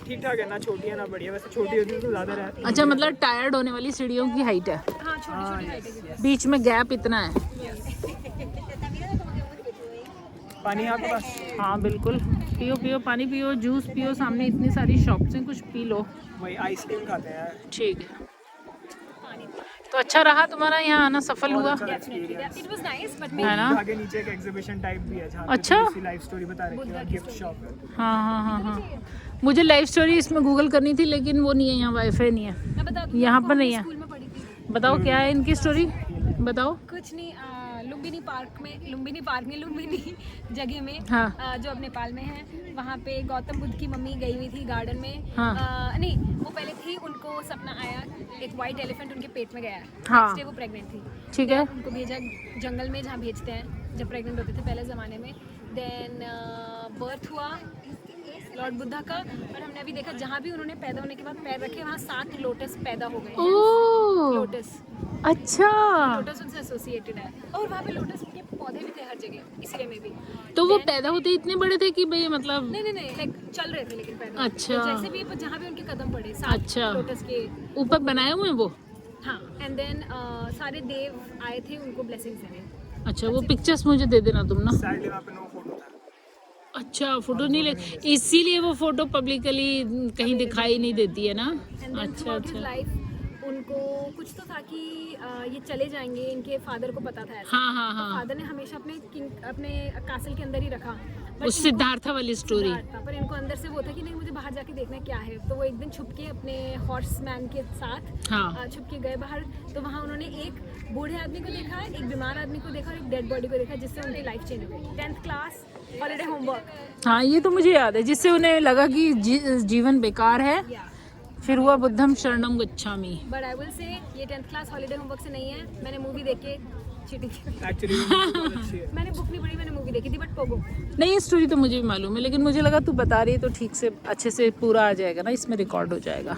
ठीक ठाक है ना, छोटी है ना बड़ी है। वैसे छोटी होती तो ज़्यादा रहती। अच्छा मतलब टायर्ड होने वाली सीढ़ियों की हाइट है, हाँ छोटी छोटी है। बीच में गैप इतना है। पानी आपके पास? हाँ बिल्कुल, पियो पियो पानी पियो, जूस पियो, सामने इतनी सारी शॉप्स हैं, कुछ पी लो। वही आइसक्रीम खाते हैं यार। ठीक है। तो अच्छा रहा तुम्हारा यहाँ आना, सफल हुआ It was nice, but है ना? आगे नीचे एक एग्जीबिशन टाइप भी है जहाँ अच्छा। लाइफ स्टोरी बता रही है, गिफ्ट शॉप है। हाँ हाँ हाँ हाँ। मुझे लाइफ स्टोरी इसमें गूगल करनी थी लेकिन वो नहीं है, यहाँ वाईफाई नहीं है। मैं बता दूँ, यहाँ पर नहीं है। स्कूल में पढ़ी थी। बताओ क्या है इनकी स्टोरी, बताओ। कुछ नहीं, लुम्बिनी पार्क में, लुम्बिनी जगह में, हाँ। जो अब नेपाल में है, वहाँ पे गौतम बुद्ध की मम्मी गई हुई थी गार्डन में। हाँ। नहीं, वो पहले थी, उनको सपना आया, एक वाइट एलिफेंट उनके पेट में गया। हाँ। नेक्स्ट डे वो प्रेग्नेंट थी। ठीक है। उनको भेजा जंगल में, जहाँ भेजते हैं जब प्रेग्नेंट होते थे पहले ज़माने में। देन बर्थ हुआ लॉर्ड बुद्धा का, और हमने अभी देखा जहाँ भी उन्होंने पैदा होने के बाद पैर रखे वहाँ 7 लोटस पैदा हो गए। ओह लोटस अच्छा। लोटस उनसे एसोसिएटेड है। और वहाँ पे लोटस के पौधे भी थे हर जगह, इसलिए में भी। तो वो पैदा होते इतने बड़े थे कि भाई मतलब नहीं लाइक चल रहे थे लेकिन पैदा। अच्छा। तो जैसे भी जहाँ भी उनके कदम पड़े, सात अच्छा। लोटस के। ऊपर बनाए हुए हैं वो? हाँ, एंड देन सारे देव आए थे उनको ब्लेसिंग्स देने। अच्छा, वो पिक्चर्स मुझे दे देना तुम ना। सैडली वहाँ पे नो फोटो था। अच्छा, फोटो नहीं ले, इसीलिए वो फोटो पब्लिकली कहीं दिखाई नहीं देती है ना। अच्छा अच्छा। लाइफ उनको कुछ तो था कि ये चले जाएंगे, इनके फादर को पता था ऐसा। हाँ हाँ हाँ, फादर ने हमेशा अपने कासल के अंदर ही रखा। वो सिद्धार्था वाली स्टोरी। पर इनको अंदर से वो था कि नहीं, मुझे बाहर जाके देखना क्या है। तो वो एक दिन छुप के अपने हॉर्समैन के साथ हाँ। छुप के गए बाहर। तो वहाँ उन्होंने एक बूढ़े आदमी को देखा, एक बीमार आदमी को देखा और एक डेड बॉडी को देखा, जिससे उनकी लाइफ चेंज हो गई। 10th class holiday homework. हाँ, ये तो मुझे याद है, जिससे उन्हें लगा कि जीवन बेकार है। फिर हुआ बुद्धम शरणम गच्छामि। बट आई विल से ये 10th क्लास हॉलीडे होमवर्क से नहीं है। मैंने मूवी देख के चीटिंग की। एक्चुअली बहुत अच्छी है। मैंने बुक नहीं पढ़ी, मैंने मूवी देखी थी। बट पोगो नहीं, ये स्टोरी तो मुझे भी मालूम है, लेकिन मुझे लगा तू बता रही है तो ठीक से अच्छे से पूरा आ जाएगा ना, इसमें रिकॉर्ड हो जाएगा।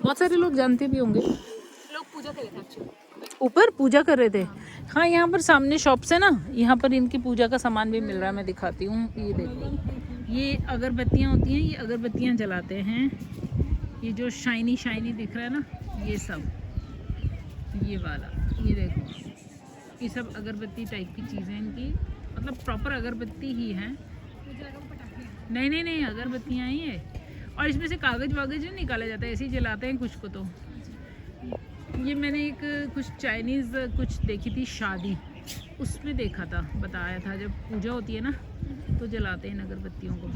बहुत सारे लोग जानते भी होंगे। लोग पूजा कर रहे थे एक्चुअली। ऊपर पूजा कर रहे थे। हाँ, यहाँ पर सामने शॉप्स है ना, यहाँ पर इनकी पूजा का सामान भी मिल रहा है। मैं दिखाती हूँ, ये देखो, ये अगरबत्तियाँ होती हैं, ये अगरबत्तियाँ जलाते हैं। ये जो शाइनी शाइनी दिख रहा है ना, ये सब, ये वाला, ये देखो, ये सब अगरबत्ती टाइप की चीज़ें इनकी, मतलब प्रॉपर अगरबत्ती ही है। नहीं नहीं नहीं, अगरबत्तियाँ ही है। और इसमें से कागज़ वागज नहीं निकाला जाता है, ऐसे ही जलाते हैं कुछ को। तो ये मैंने एक कुछ चाइनीज़ कुछ देखी थी शादी, उसमें देखा था, बताया था जब पूजा होती है ना तो जलाते हैं अगरबत्तियों को।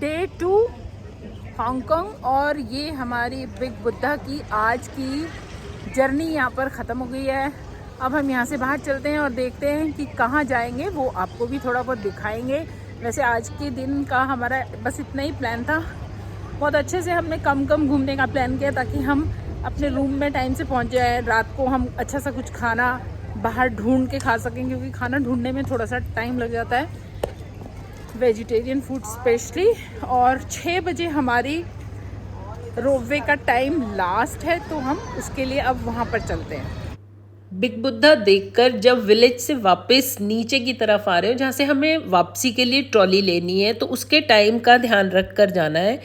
डे 2 हांगकांग, और ये हमारी बिग बुद्धा की आज की जर्नी यहाँ पर ख़त्म हो गई है। अब हम यहाँ से बाहर चलते हैं और देखते हैं कि कहाँ जाएंगे, वो आपको भी थोड़ा बहुत दिखाएंगे। वैसे आज के दिन का हमारा बस इतना ही प्लान था। बहुत अच्छे से हमने कम घूमने का प्लान किया ताकि हम अपने रूम में टाइम से पहुँच जाए। रात को हम अच्छा सा कुछ खाना बाहर ढूंढ के खा सकें, क्योंकि खाना ढूंढने में थोड़ा सा टाइम लग जाता है, वेजिटेरियन फूड स्पेशली। और 6 बजे हमारी रोपवे का टाइम लास्ट है, तो हम उसके लिए अब वहाँ पर चलते हैं। बिग बुद्धा देखकर जब विलेज से वापस नीचे की तरफ आ रहे हो, जहाँ से हमें वापसी के लिए ट्रॉली लेनी है, तो उसके टाइम का ध्यान रख कर जाना है।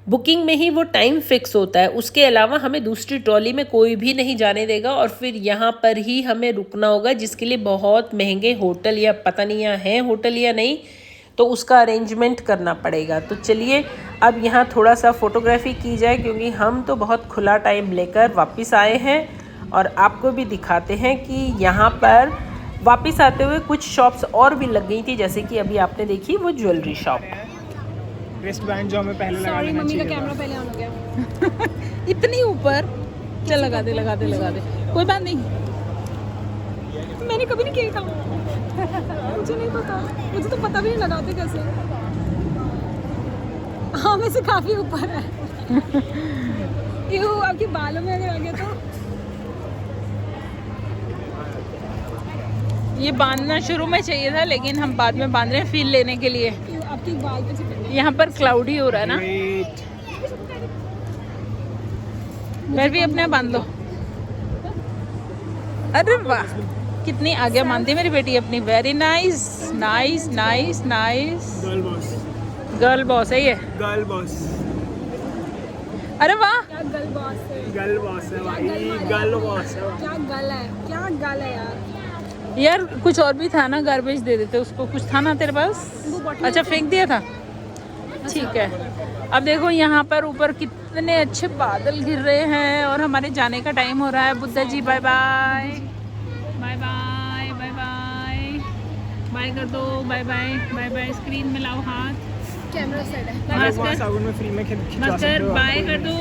बुकिंग में ही वो टाइम फिक्स होता है, उसके अलावा हमें दूसरी ट्रॉली में कोई भी नहीं जाने देगा। और फिर यहाँ पर ही हमें रुकना होगा, जिसके लिए बहुत महंगे होटल या पता नहीं यहाँ हैं होटल या नहीं, तो उसका अरेंजमेंट करना पड़ेगा। तो चलिए अब यहाँ थोड़ा सा फ़ोटोग्राफी की जाए, क्योंकि हम तो बहुत खुला टाइम लेकर वापस आए हैं। और आपको भी दिखाते हैं कि यहाँ पर वापस आते हुए कुछ शॉप्स और भी लग गई थी, जैसे कि अभी आपने देखी वो ज्वेलरी शॉप। रिस्ट बैंड जो हमें पहले लगा सॉरी, लेना मम्मी का चाहिए कैमरा था। पहले ऑन हो गया। इतनी ऊपर चल, लगा दे, कोई बात नहीं। मैंने कभी नहीं किया था। मुझे नहीं पता, मुझे तो पता भी नहीं लगाते कैसे। हाँ, में से काफी ऊपर है। आपके बालों में अगर आ गया तो ये बांधना शुरू में चाहिए था, लेकिन हम बाद में बांध रहे हैं फील लेने के लिए। आपके बाल पे चिपक। यहाँ पर क्लाउडी हो रहा है ना, Wait, मैं भी अपने बांध लो। अरे वाह, कितनी आगे मानती है मेरी बेटी अपनी। Very nice nice nice nice. Girl boss, girl boss है ये। गर्ल बॉस, अरे वाह, क्या गल बॉस है, गर्ल बॉस है भाई, गर्ल बॉस है। क्या गल है, क्या गल है यार। यार कुछ और भी था ना, गार्बेज दे देते उसको। कुछ था ना तेरे पास? अच्छा, फेंक दिया था, ठीक है। अब देखो यहाँ पर ऊपर कितने अच्छे बादल गिर रहे हैं, और हमारे जाने का टाइम हो रहा है। Buddha ji bye bye bye bye bye bye bye कर दो, bye bye bye bye. Screen में लाओ हाथ, कैमरा सेट है। बस कर, साबुन में फ्री में खिंचवा बस सकते कर, हो। बाय कर दो,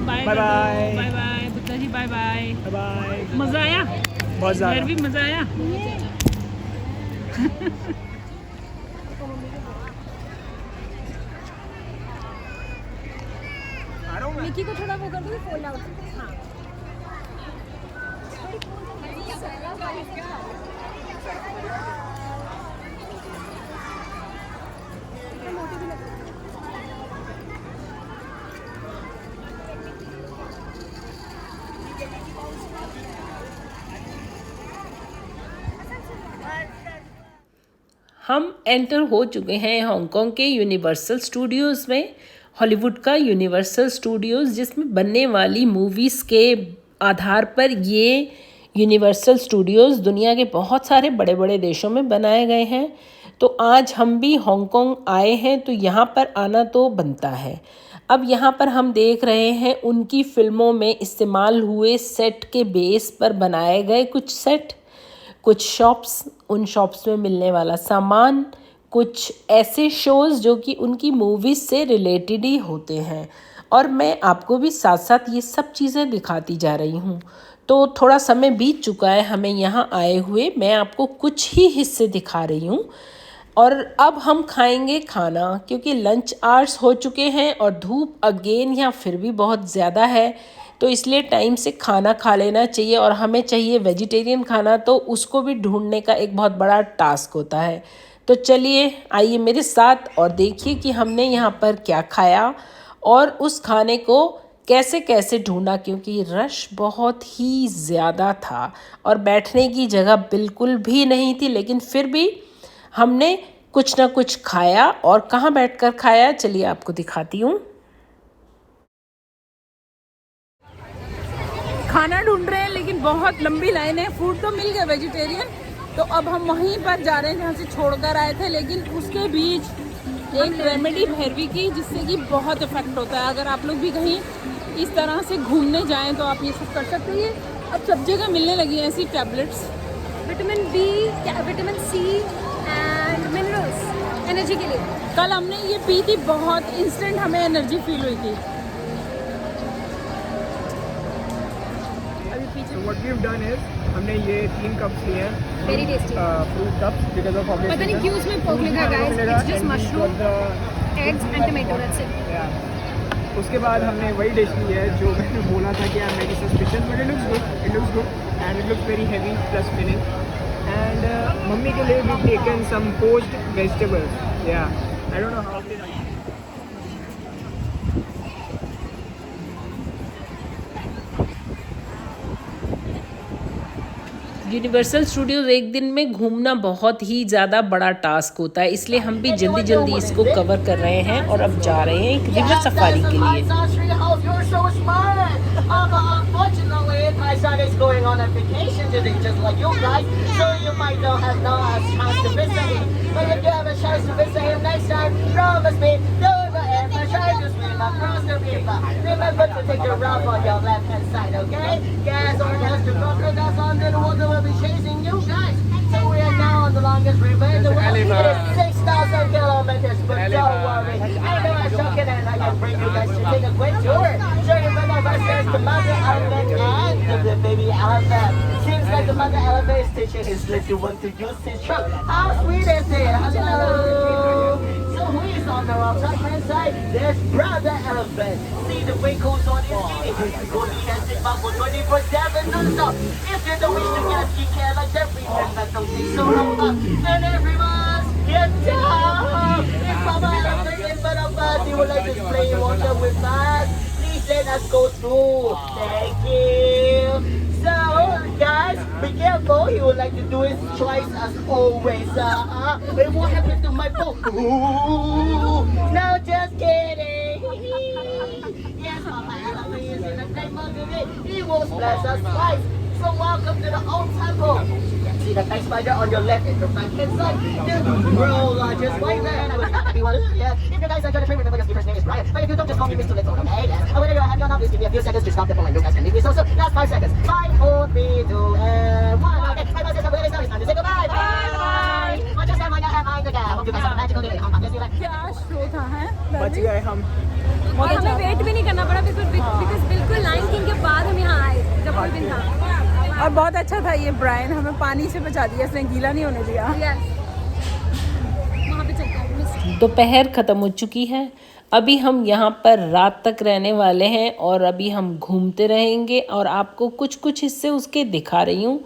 बाय कर दो, bye. Bye bye Buddha ji, bye bye. Bye, मज़ा आया, बहुत घर ज़्यादा। भी मज़ा आया। निकी को थोड़ा वो कर दो, फोल्ड आउट। हाँ, हम एंटर हो चुके हैं हांगकांग के यूनिवर्सल स्टूडियोज़ में। हॉलीवुड का यूनिवर्सल स्टूडियोज़, जिसमें बनने वाली मूवीज़ के आधार पर ये यूनिवर्सल स्टूडियोज़ दुनिया के बहुत सारे बड़े बड़े देशों में बनाए गए हैं। तो आज हम भी हांगकांग आए हैं तो यहाँ पर आना तो बनता है। अब यहाँ पर हम देख रहे हैं उनकी फ़िल्मों में इस्तेमाल हुए सेट के बेस पर बनाए गए कुछ सेट, कुछ शॉप्स, उन शॉप्स में मिलने वाला सामान, कुछ ऐसे शोज़ जो कि उनकी मूवीज़ से रिलेटेड ही होते हैं। और मैं आपको भी साथ साथ ये सब चीज़ें दिखाती जा रही हूँ। तो थोड़ा समय बीत चुका है हमें यहाँ आए हुए, मैं आपको कुछ ही हिस्से दिखा रही हूँ। और अब हम खाएंगे खाना, क्योंकि लंच आवर्स हो चुके हैं और धूप अगेन यहाँ फिर भी बहुत ज़्यादा है, तो इसलिए टाइम से खाना खा लेना चाहिए। और हमें चाहिए वेजिटेरियन खाना, तो उसको भी ढूंढने का एक बहुत बड़ा टास्क होता है। तो चलिए आइए मेरे साथ और देखिए कि हमने यहाँ पर क्या खाया और उस खाने को कैसे कैसे ढूंढा, क्योंकि रश बहुत ही ज़्यादा था और बैठने की जगह बिल्कुल भी नहीं थी। लेकिन फिर भी हमने कुछ ना कुछ खाया। और कहाँ बैठकर खाया, चलिए आपको दिखाती हूँ। खाना ढूंढ रहे हैं लेकिन बहुत लंबी लाइन है। फूड तो मिल गया वेजिटेरियन, तो अब हम वहीं पर जा रहे हैं जहाँ से छोड़कर आए थे। लेकिन उसके बीच एक रेमेडी भैरवी की, जिससे कि बहुत इफेक्ट होता है। अगर आप लोग भी कहीं इस तरह से घूमने जाएं तो आप ये सब कर सकते हैं। अब सब जगह मिलने लगी हैं ऐसी tablets, vitamin B, vitamin C and minerals energy के लिए। कल हमने ये पी थी, बहुत इंस्टेंट हमें एनर्जी फील हुई थी। So what we've done is हमने ये 3 कप्स लिए हैं, very tasty. Fruit cups, because of पता नहीं क्यों उसमें पोर्क लिखा है guys, it's just mushroom, eggs and tomato, that's it. उसके बाद हमने वही डिश ली है जो मैंने बोला था कि I am very suspicious, but it looks good and it looks very heavy plus filling. And mummy के लिए we taken some poached vegetables, या I don't know how they like. Universal studios एक दिन में घूमना बहुत ही ज़्यादा बड़ा टास्क होता है, इसलिए हम भी जल्दी जल्दी इसको कवर कर रहे हैं और अब जा रहे हैं एक रिवर सफारी के लिए। My son is going on a vacation today, just like you guys, so you might not have chance to visit him. But if you have a chance to visit him next time, promise me, don't ever try to swim across the river. Remember to take a route on your left-hand side, okay? Gas or gas to crocodiles under the water will be chasing you guys. So we are now on the longest river in the world. It is 6,000 kilometers, but don't worry. I know I'm shocking and I can bring you guys to take a quick tour. Sure, you remember versus the mountain elephant and the baby elephant. Seems like the mother elephant is teaching his little one to use his trunk. How sweet is it? Hello. So who is on the right-hand side? There's brother elephant. See the wrinkles on his feet. He's going to sit back for 24/7 non-stop. If you don't wish to get skincare like that, remember don't take so long. And everyone, get down. If Mama elephant in front of us, he would like to play water with us. Please let us go through. Thank you. So, guys, be careful. He would like to do his choice as always. But what happened to my boat? Ooh, no, just kidding. Yes, Mama elephant is in the great mood today. He will splash us twice. So welcome to the old temple. See the nice spider on your left and your right-hand side. The world largest white man. I will not be one. Yeah. If you guys enjoy the trip, remember your speaker's name is Brian. But if you don't, just call me Mr. Little, okay? Yes. Whether you're happy or not, please give me a few seconds to stop the phone and you guys can leave me. So, last 5 seconds. 5, 4, 3, 2, and 1. Okay. Bye, bye, sister. It's time to say goodbye. Bye, bye. Well, just when you have eyes again. Hope you guys have a magical day in Hong Kong. Yes, you like. क्या show था है? बच गए हम। और हमें wait भी नहीं करना पड़ा बिकॉज बिल्कुल लाइन किंग के बाद हम यहाँ आए जब कोई दिन था। और बहुत अच्छा था ये ब्रायन, हमें पानी से बचा दिया, इसने गीला नहीं होने दिया। वहाँ पे चलते हैं। दोपहर ख़त्म हो चुकी है, अभी हम यहाँ पर रात तक रहने वाले हैं और अभी हम घूमते रहेंगे और आपको कुछ कुछ हिस्से उसके दिखा रही हूँ।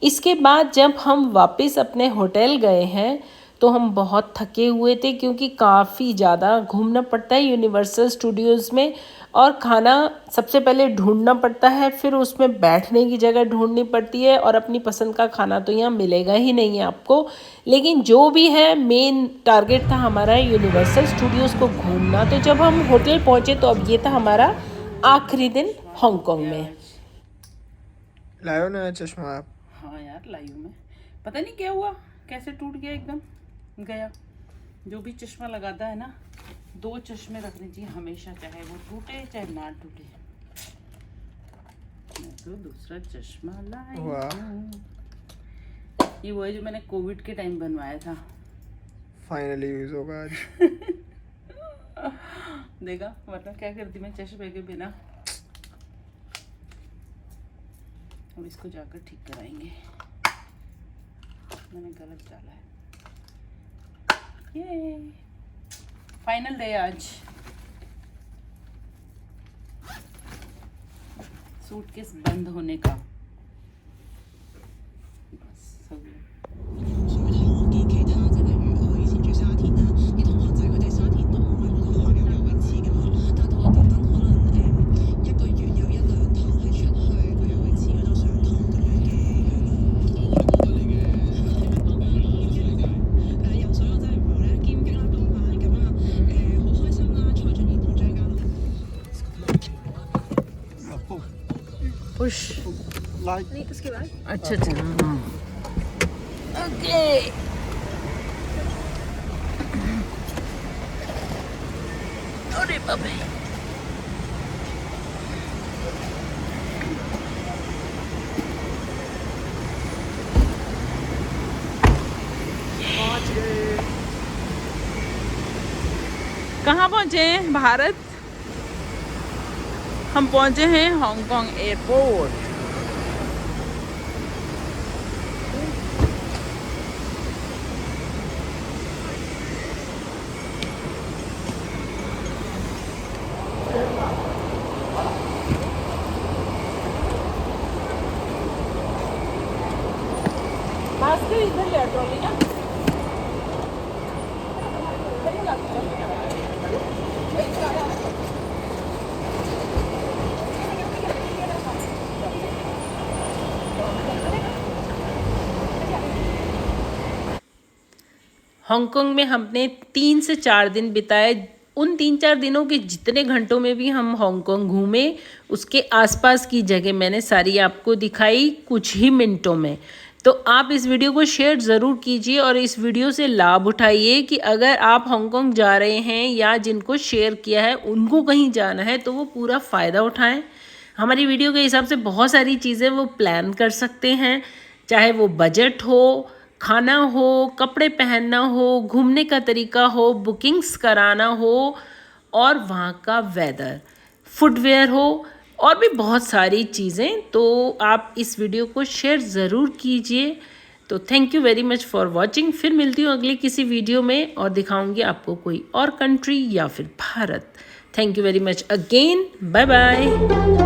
इसके बाद जब हम वापस अपने होटल गए हैं तो हम बहुत थके हुए थे क्योंकि काफ़ी ज़्यादा घूमना पड़ता है यूनिवर्सल स्टूडियोज़ में, और खाना सबसे पहले ढूंढना पड़ता है, फिर उसमें बैठने की जगह ढूंढनी पड़ती है, और अपनी पसंद का खाना तो यहाँ मिलेगा ही नहीं है आपको। लेकिन जो भी है, मेन टारगेट था हमारा यूनिवर्सल स्टूडियोज़ को घूमना। तो जब हम होटल पहुँचे तो अब ये था हमारा आखिरी दिन हांगकांग में। लायो ना चश्मा आप? हाँ यार लाई हूँ मैं, पता नहीं क्या हुआ, कैसे टूट गया, एकदम गया। जो भी चश्मा लगाता है ना, 2 चश्मे रखने चाहिए हमेशा, चाहे वो टूटे चाहे ना टूटे। मैं तो दूसरा चश्मा लाई हूँ। ये वो है जो मैंने कोविड के टाइम बनवाया था। फाइनली यूज होगा आज। देखा, वरना क्या करती मैं चश्मे के बिना। अब इसको जाकर ठीक कराएंगे, मैंने गलत डाला है। ये फाइनल डे आज। सूटकेस बंद होने का बस सब लोग। 所以我見其他即係例如我以前住沙田啊，啲同學仔佢哋沙田都唔係好多學校有游泳池㗎嘛，但係都會特登可能1個月有1-2堂係出去個游泳池嗰度上堂咁樣嘅，係咯。我係覺得你嘅游水我真係唔好咧，劍擊啦都慢咁啊，好開心啦，蔡俊賢同張家朗。पुश नहीं उसके बाद अच्छा अच्छा हाँ ओके। अरे बाबे कहाँ पहुँचे हैं भारत? हम पहुँचे हैं हांगकांग एयरपोर्ट। मास्क इधर ले ट्रॉली ना। हांगकांग में हमने 3 से 4 दिन बिताए। उन 3-4 दिनों के जितने घंटों में भी हम हांगकांग घूमे, उसके आसपास की जगह मैंने सारी आपको दिखाई कुछ ही मिनटों में। तो आप इस वीडियो को शेयर ज़रूर कीजिए और इस वीडियो से लाभ उठाइए कि अगर आप हांगकांग जा रहे हैं या जिनको शेयर किया है उनको कहीं जाना है तो वो पूरा फ़ायदा उठाएं। हमारी वीडियो के हिसाब से बहुत सारी चीज़ें वो प्लान कर सकते हैं, चाहे वो बजट हो, खाना हो, कपड़े पहनना हो, घूमने का तरीका हो, बुकिंग्स कराना हो, और वहाँ का वेदर, फुटवेयर हो, और भी बहुत सारी चीज़ें। तो आप इस वीडियो को शेयर ज़रूर कीजिए। तो thank you very much for watching. फिर मिलती हूँ अगली किसी वीडियो में और दिखाऊंगी आपको कोई और कंट्री या फिर Bharat. Thank you very much again, bye bye.